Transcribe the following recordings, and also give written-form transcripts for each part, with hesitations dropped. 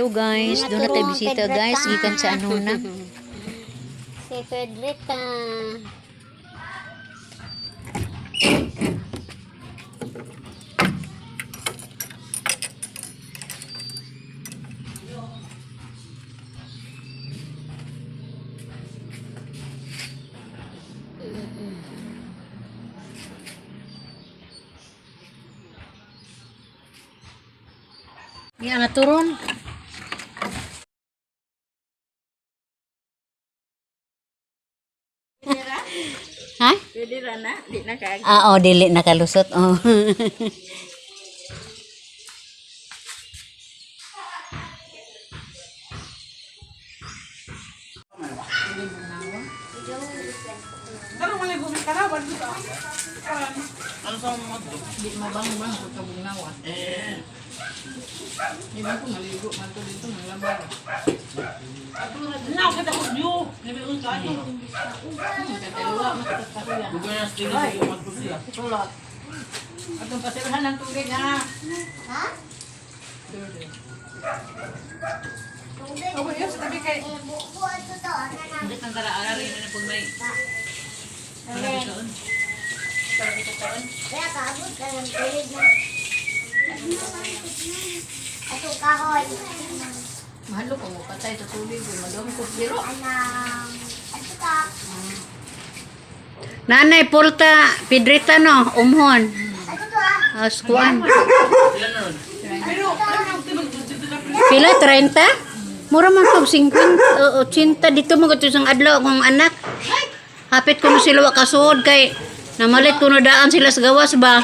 guys, doon na tayo bisita guys, gikan sa ano na. Si Pedrita. Yan nga turon. Ha? Pwede ra na, di na kaag. Oo, dili nakalusot. Oh. Di mabang-bang sa kabungawan. Di ba kung maligo man to dito ng labar. Now kita ko view, libe un ka ano. Kateluwa makatakuya. Bugoy na sila ko magpusiya. Tulad. Atong pasirahan ng tubig ha. Ha? Ako yun sa tabi kay. Buwan to to. Hindi kang karaarari na pag may. Kaya kaabot ka ng tulig na. Ato kahoy. Mahalo ko mo patay sa tubig. Madami ko zero. Anang. Ato ka. Nanay Pulta, Pedrita no, umhon. Ato to ah. Askuan. Pero Pila 30? Mura man pag 50 o 80 dito mo gusto sang adlaw akong anak. Hapit ko na sila kasuod kay namalit ko na daan sila sa gawas ba.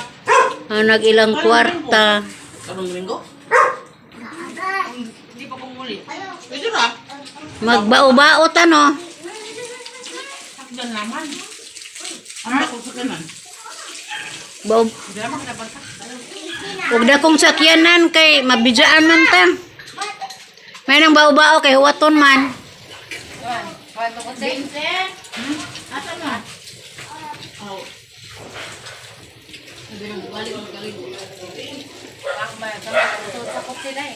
Nag-ilang kwarta. karong linggo? Naaga. Hindi pa pumuli. Pwede ra. Magbao-bao ta no. Sakdan naman. Ano ko sa kanan? Bao. Hindi naman dapat sa. Ug dakong sakyanan kay mabijaan man ta. May nang bao-bao kay huwaton man. Paano ko din? Asa na? Oh. Sabi mo balik mo galing. Akba ka to sa kopi dai.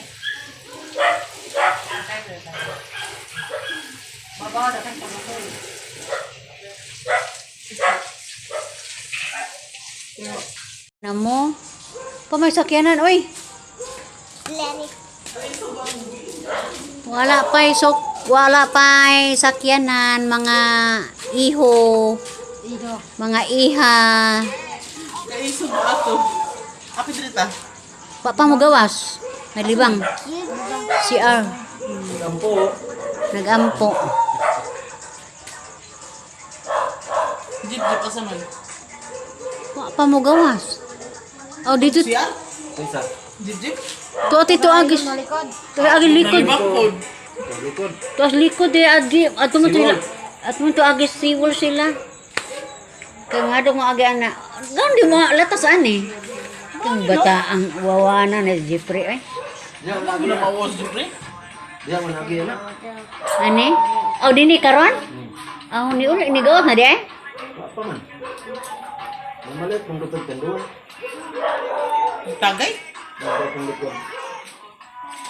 Babaw da kan ko. Namo. Pamay sakyanan oy. Lenny. Wala pa'y sakyanan mga iho, mga iha. Kaiso ba ato? Api dito. Pa mo gawas. Nalibang. CR. Kampo. Nagampo. Jeep jeep asa man. Pa mo gawas. Oh dito Siya? Isa. Jeep jeep. to agis. To agis likod. Bakod. To as likod agi. Ato mo to agis siwol sila. Kaya nga daw mo agi ana. Gan di mo latas ani. Yung bata ang wawana na Jeffrey ay. Diya mo na mawas jeep re. Dia man lagi na. Ani? Oh dini karon? Oh ni uli ni gawat na di ay. Apa man? Mamalit kung gutod kan doon. Tagay. Ada kung gutod.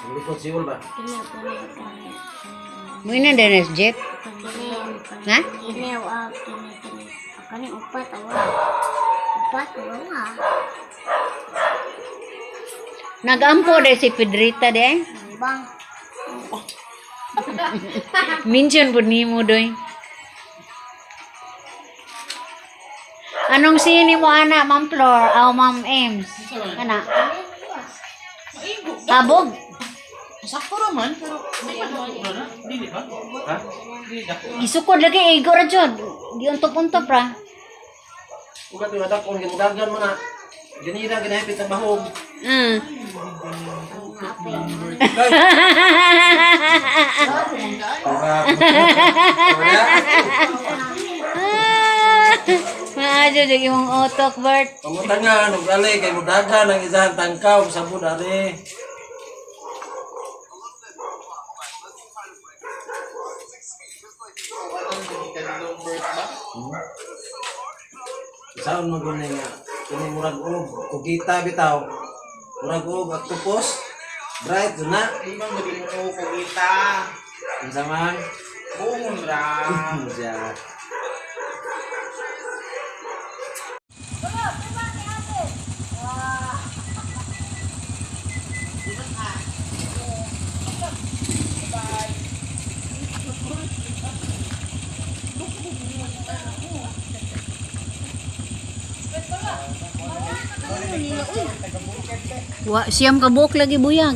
Kung gutod siwol ba? Mo ina denes Jeff. Ha? Ini awak kini. Akani upat awak. Upat awak. Nagampo de si Pedrita de. Bang. Minsan po ni mo doy. Anong sini mo ana, Ma'am Flor? O Ma'am Ems? Ana? Tabog? Sakto raman pero may ano na. Dili ba? Ha? Dili da. Isukod lagi, igo ra jud. Di untop-untop ra. Ugat yung adak kung gindagan mo na. Ganira, ginahipit ang mahog. Maajo jud imong otok, Bert. Pamutangan, ugali, kay mudagan ang isahan tangkaw, sabod ari. Saan mo gani nga? Kini murag og kugita bitaw. Murag og octopus. Bright na. Ibang gabi mo ko kita. Unsa man? Bungon ra. Siya. Wa siyam ka buok lagi buyag.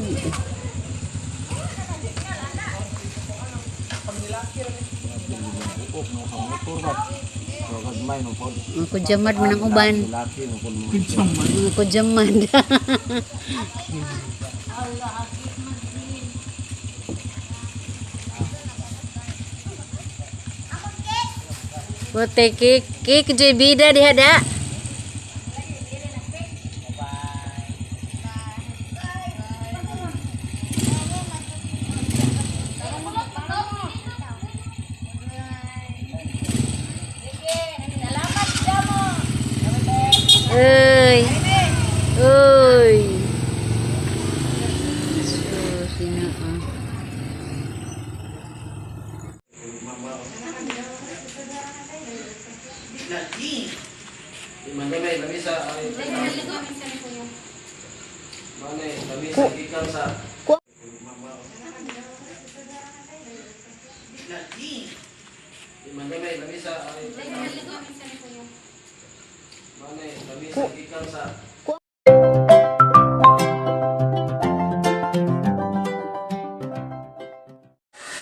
Ang kujamad man ang uban. Ang kujamad. Bote kik je bida dihada. Ơi ơi sino Imanda may lamisa. Mane, lamisa ikan sa. Imanda may lamisa. Mane, lamisa ikan sa.